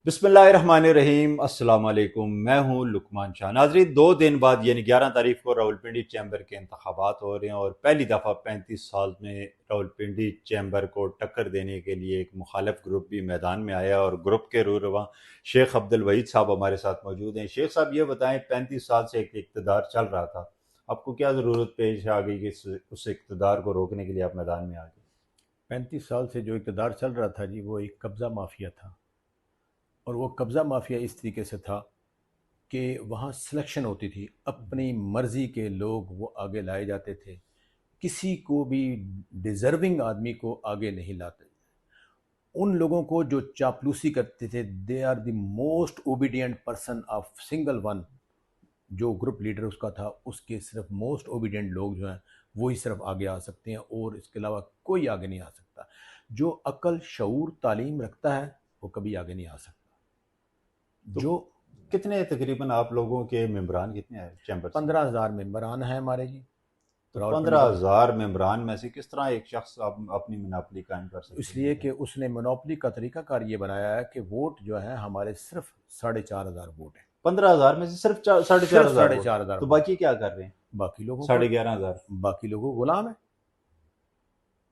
बिस्मिल्लाहिर्रहमानिर्रहीम अस्सलाम वालेकुम। मैं हूं लुकमान शाह। नाज़रीन, 2 दिन बाद यानी 11 तारीख को रावलपिंडी चैम्बर के इंतखाबात हो रहे हैं और पहली दफ़ा 35 साल में रावलपिंडी चैम्बर को टक्कर देने के लिए एक मुखालिफ ग्रुप भी मैदान में आया और ग्रुप के रूरवा शेख अब्दुल वहीद साहब हमारे साथ मौजूद हैं। शेख साहब, ये बताएं, 35 साल से एक इक़्तिदार चल रहा था, आपको क्या ज़रूरत पेश आ गई कि उस इक़्तिदार को रोकने के लिए आप मैदान में आ गए? 35 साल से जो इक़्तिदार चल रहा था जी, वो एक कब्ज़ा माफिया था। और वो कब्ज़ा माफिया इस तरीके से था कि वहाँ सिलेक्शन होती थी, अपनी मर्ज़ी के लोग वो आगे लाए जाते थे, किसी को भी डिज़र्विंग आदमी को आगे नहीं लाते। उन लोगों को जो चापलूसी करते थे, they are the most obedient person of single one. जो ग्रुप लीडर उसका था, उसके सिर्फ मोस्ट ओबीडियंट लोग जो हैं वो ही सिर्फ आगे आ सकते हैं, और इसके अलावा कोई आगे नहीं आ सकता। जो अक्ल, शऊर, तालीम रखता है वो कभी आगे नहीं आ सकता। तो जो कितने तकरीबन आप लोगों के मेम्बरान कितने हैं चैम्बर से? 15,000 मेम्बरान हैं हमारे जी तो पंद्रह रावलपिंडी। हजार मेम्बरान में से किस तरह एक शख्स अपनी मुनाफली कायम कर सकते इसलिए हैं? कि उसने मोनोपली का तरीकाकार ये बनाया है कि वोट जो है हमारे सिर्फ 4,500 वोट है। 15,000 में से सिर्फ साढ़े चार सिर्फ हजार साढ़े वोट। चार हजार तो वोट बाकी क्या कर रहे हैं? बाकी लोगों को 11,500। बाकी लोगों को गुलाम है।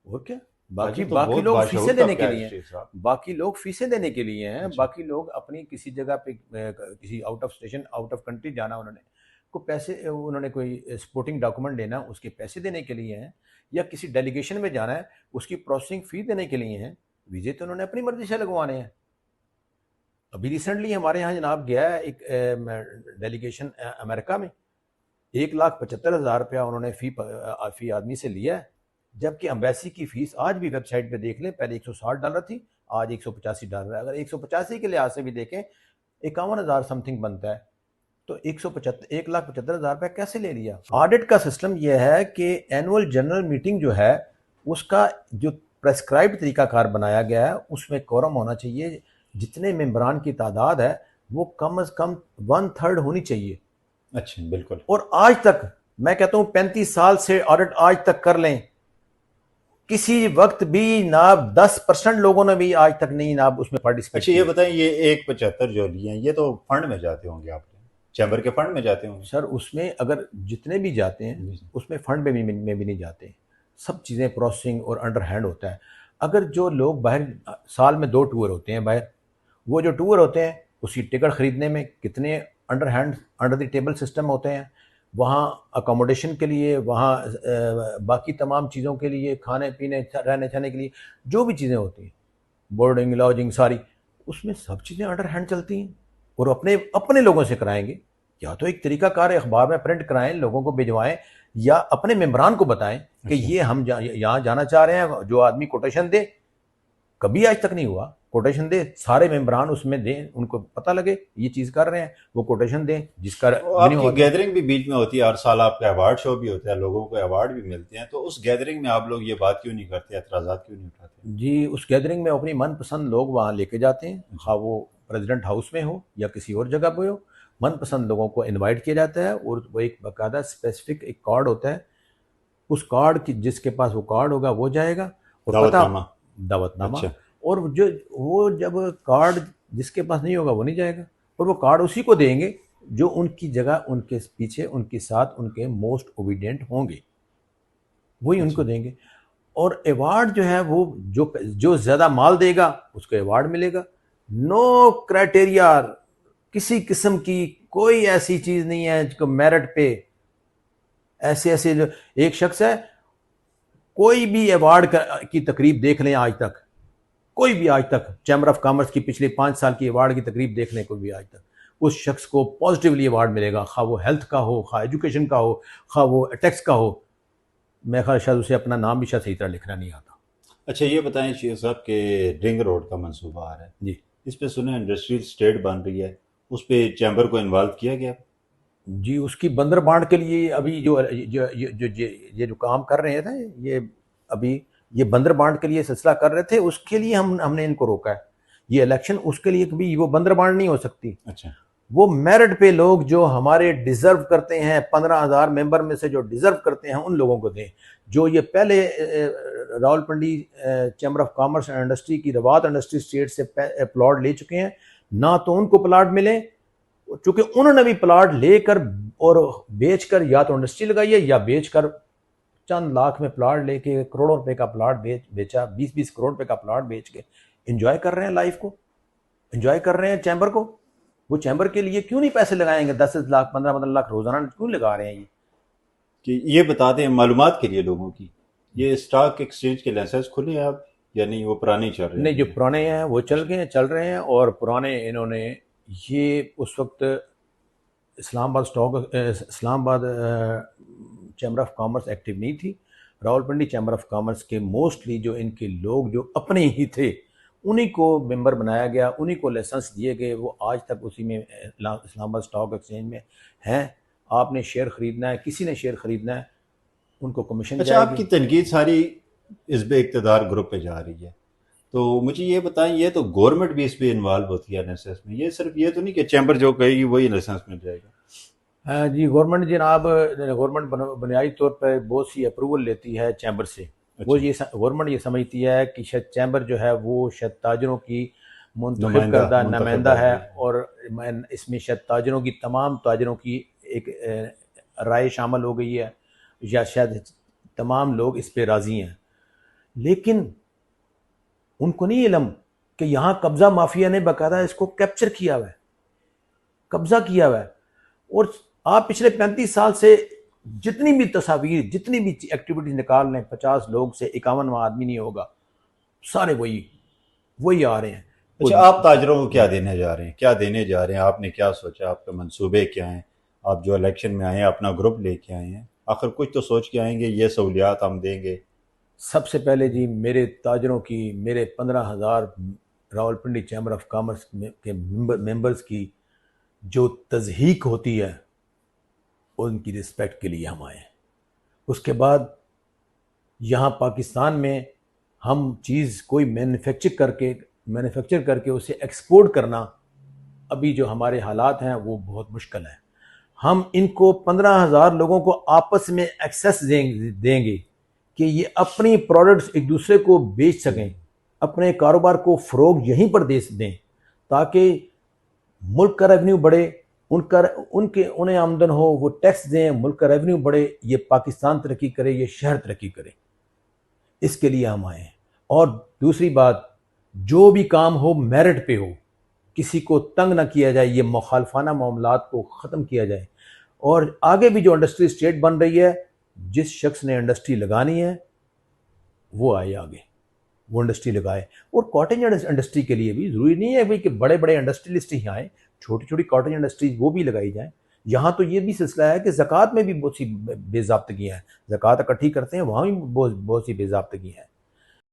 और क्या? बाकी अच्छा, तो बाकी बहुत लोग फीसें बाशऊर देने तबका के है लिए हैं। शेख साहब। बाकी लोग फीसें देने के लिए हैं। अच्छा। बाकी लोग अपनी किसी जगह पे किसी out of station, out of country जाना, उन्होंने को पैसे, उन्होंने कोई स्पोर्टिंग डॉक्यूमेंट लेना, उसके पैसे देने के लिए हैं। या किसी डेलीगेशन में जाना है, उसकी प्रोसेसिंग फ़ी देने के लिए हैं। वीज़े तो उन्होंने अपनी मर्ज़ी से लगवाने हैं। अभी रिसेंटली हमारे यहाँ जनाब गया है एक डेलीगेशन अमेरिका में, 1,75,000 रुपया उन्होंने फ़ी आदमी से लिया है। जबकि अम्बेसी की फ़ीस आज भी वेबसाइट पे देख लें, पहले $160 थी, आज $185 है। अगर 185 के लिहाज से भी देखें, 51,000 समथिंग बनता है। तो 1,75,000 रुपया कैसे ले लिया? ऑडिट का सिस्टम यह है कि एनुअल जनरल मीटिंग जो है, उसका जो प्रेस्क्राइब्ड तरीकाकार बनाया गया है, उसमें कोरम होना चाहिए। जितने मेंबरान की तादाद है वो कम अज़ कम 1/3 होनी चाहिए। अच्छा, बिल्कुल। और आज तक मैं कहता हूँ 35 साल से ऑडिट आज तक कर लें, किसी वक्त भी नाब 10% लोगों ने भी आज तक नहीं नाब उसमें पार्टिसिपेट अच्छा, ये किया। बताएं, ये 1,75 जो लिए हैं, ये तो फंड में जाते होंगे आपके, चैम्बर के फंड में जाते होंगे? सर, उसमें अगर जितने भी जाते हैं जी। उसमें फंड में भी नहीं जाते। सब चीज़ें प्रोसेसिंग और अंडर हैंड होता है। अगर जो लोग बाहर, साल में 2 टूर होते हैं बाहर, वो जो टूर होते हैं उसकी टिकट ख़रीदने में कितने under hand, under the table system होते हैं। वहाँ अकोमोडेशन के लिए, वहाँ बाकी तमाम चीज़ों के लिए, खाने पीने, रहने सहने के लिए जो भी चीज़ें होती हैं, बोर्डिंग लॉजिंग सारी, उसमें सब चीज़ें अंडर हैंड चलती हैं। और अपने अपने लोगों से कराएंगे, या तो एक तरीकाकार अखबार में प्रिंट कराएं, लोगों को भिजवाएं, या अपने मेम्बरान को बताएं कि अच्छा। ये हम यहाँ जाना चाह रहे हैं, जो आदमी कोटेशन दे। कभी आज तक नहीं हुआ, कोटेशन दे, सारे मेम्बरान उसमें दें, उनको पता लगे ये चीज़ कर रहे हैं, वो कोटेशन दें जिसका तो मिनिमम आपकी होता है। गैदरिंग भी बीच में होती है, हर साल आपका अवार्ड शो भी होता है, लोगों को अवार्ड भी मिलते हैं, तो उस गैदरिंग में आप लोग ये बात क्यों नहीं करते, एतराज़ात क्यों नहीं उठाते? जी, उस गैदरिंग में अपनी मनपसंद लोग वहाँ लेके जाते हैं, अच्छा। हाँ वो प्रेसिडेंट हाउस में हो या किसी और जगह पे हो, मनपसंद लोगों को इनवाइट किया जाता है। और वो एक बाकायदा स्पेसिफिक एक कार्ड होता है, उस कार्ड की, जिसके पास वो कार्ड होगा वो जाएगा। और पता, दावतनामा। दावतनामा। अच्छा। और जो वो जब कार्ड जिसके पास नहीं होगा वो नहीं जाएगा। और वो कार्ड उसी को देंगे जो उनकी जगह, उनके पीछे, उनके साथ, उनके मोस्ट ओबीडियंट होंगे, वही अच्छा। उनको देंगे। और अवार्ड जो है वो जो जो ज़्यादा माल देगा उसको अवार्ड मिलेगा। नो क्राइटेरिया, किसी किस्म की कोई ऐसी चीज़ नहीं है जो मेरिट पे। ऐसे ऐसे जो एक शख्स है, कोई भी अवार्ड की तकरीब देख लें आज तक, कोई भी आज तक चैम्बर ऑफ कॉमर्स की पिछले 5 साल की अवार्ड की तकरीब देख लें, कोई भी आज तक, उस शख्स को पॉजिटिवली अवार्ड मिलेगा, खा वो हेल्थ का हो, खा एजुकेशन का हो, खा वो टैक्स का हो। मैं ख्याल शायद उसे अपना नाम भी शायद सही तरह लिखना नहीं आता। अच्छा, ये बताएं शेख साहब के रिंग रोड का मंसूबा आ रहा है, जी इस पे सुने इंडस्ट्रियल स्टेट बन रही है, उस पे चैम्बर को इन्वॉल्व किया गया? जी, उसकी बंदर बांट के लिए अभी जो काम कर रहे थे, ये अभी ये बंदर बांट के लिए सिलसिला कर रहे थे, उसके लिए हमने इनको रोका है। ये इलेक्शन उसके लिए कभी वो बंदर बांट नहीं हो सकती। अच्छा। वो मेरिट पे लोग जो हमारे डिजर्व करते हैं, 15,000 मेंबर में से जो डिजर्व करते हैं उन लोगों को दें। जो ये पहले Rawalpindi chamber of commerce and industry की रवात इंडस्ट्री स्टेट से प्लॉट ले चुके हैं, ना तो उनको प्लाट मिले, चूंकि उन्होंने भी प्लाट लेकर और बेचकर या तो इंडस्ट्री लगाई है या बेचकर चंद लाख में प्लाट लेके करोड़ों रुपए का प्लाट बेचा, 20-20 करोड़ रुपए का प्लाट बेच के एंजॉय कर रहे हैं लाइफ को, एंजॉय कर रहे हैं चैम्बर को। वो चैम्बर के लिए क्यों नहीं पैसे लगाएंगे? 10 लाख 15 लाख रोजाना क्यों लगा रहे हैं ये? कि ये बता दें मालूमात के लिए लोगों की, ये स्टॉक एक्सचेंज के लाइसेंस खुले हैं अब या नहीं, वो पुराने ही चल रहे हैं? नहीं, जो पुराने हैं वो चल रहे हैं, और पुराने इन्होंने ये उस वक्त Islamabad chamber of commerce active नहीं थी। रावलपिंडी चैम्बर ऑफ कॉमर्स के मोस्टली जो इनके लोग जो अपने ही थे उन्हीं को मेंबर बनाया गया, उन्हीं को लाइसेंस दिए गए, वो आज तक उसी में इस्लामाबाद स्टॉक एक्सचेंज में हैं। आपने शेयर ख़रीदना है, किसी ने शेयर ख़रीदना है, उनको कमीशन अच्छा, आपकी तनकीद सारी हिज़्ब इक़्तिदार ग्रुप पे जा रही है, तो मुझे ये बताएं, ये तो गवर्नमेंट भी इस पे इन्वॉल्व होती है लाइसेंस में, ये सिर्फ ये तो नहीं कि चैम्बर जो कहेगी वही लाइसेंस मिल जाएगा? हाँ जी, गवर्नमेंट जनाब, गवर्नमेंट बुनियादी तौर पर बहुत सी अप्रूवल लेती है चैम्बर से। वो ये गवर्नमेंट ये समझती है कि शायद चैम्बर जो है वो शायद ताजरों की मुंतखब करदा नुमाइंदा है, और इसमें शायद ताजरों की, तमाम ताजरों की एक राय शामिल हो गई है, या शायद तमाम लोग इस पे राज़ी हैं। लेकिन उनको नहीं इल्म कि यहाँ कब्ज़ा माफिया ने बाकायदा इसको कैप्चर किया हुआ है, कब्ज़ा किया हुआ है। और आप पिछले 35 साल से जितनी भी तस्वीर, जितनी भी एक्टिविटीज निकाल लें, 50 लोग से 51वां आदमी नहीं होगा, सारे वही आ रहे हैं। अच्छा, आप ताजरों को क्या देने जा रहे हैं, क्या देने जा रहे हैं? आपने क्या सोचा, आपके मंसूबे क्या हैं? आप जो इलेक्शन में आए हैं, अपना ग्रुप लेके आए हैं, आखिर कुछ तो सोच के आएंगे, ये सहूलियात हम देंगे। सबसे पहले जी, मेरे ताजरों की, मेरे 15,000 रावलपिंडी चैम्बर ऑफ कॉमर्स के मेंबर्स की जो तज़हीक होती है, उनकी रिस्पेक्ट के लिए हम आए। उसके बाद यहाँ पाकिस्तान में हम चीज़ कोई मैन्युफैक्चर करके उसे एक्सपोर्ट करना, अभी जो हमारे हालात हैं वो बहुत मुश्किल है। हम इनको 15,000 लोगों को आपस में एक्सेस देंगे कि ये अपनी प्रोडक्ट्स एक दूसरे को बेच सकें, अपने कारोबार को फ़रोग यहीं पर दे दें, ताकि मुल्क का रेवेन्यू बढ़े, उन्हें आमदन हो, वो टैक्स दें, मुल्क का रेवेन्यू बढ़े, ये पाकिस्तान तरक्की करे, ये शहर तरक्की करे। इसके लिए हम आए हैं। और दूसरी बात, जो भी काम हो मेरिट पे हो, किसी को तंग ना किया जाए, ये मुखालफाना मामलात को ख़त्म किया जाए। और आगे भी जो इंडस्ट्री स्टेट बन रही है, जिस शख्स ने इंडस्ट्री लगानी है वो आए आगे, वो इंडस्ट्री लगाए। और कॉटेज इंडस्ट्री के लिए भी ज़रूरी नहीं है भाई कि बड़े बड़े इंडस्ट्रियलिस्ट ही आए, छोटी छोटी कॉटेज इंडस्ट्रीज वो भी लगाई जाएँ। यहाँ तो ये भी सिलसिला है कि ज़कात में भी बहुत सी बेज़ाब्तगी हैं, ज़कात इकट्ठी करते हैं, वहाँ भी बहुत सी बेज़ाब्तगी हैं।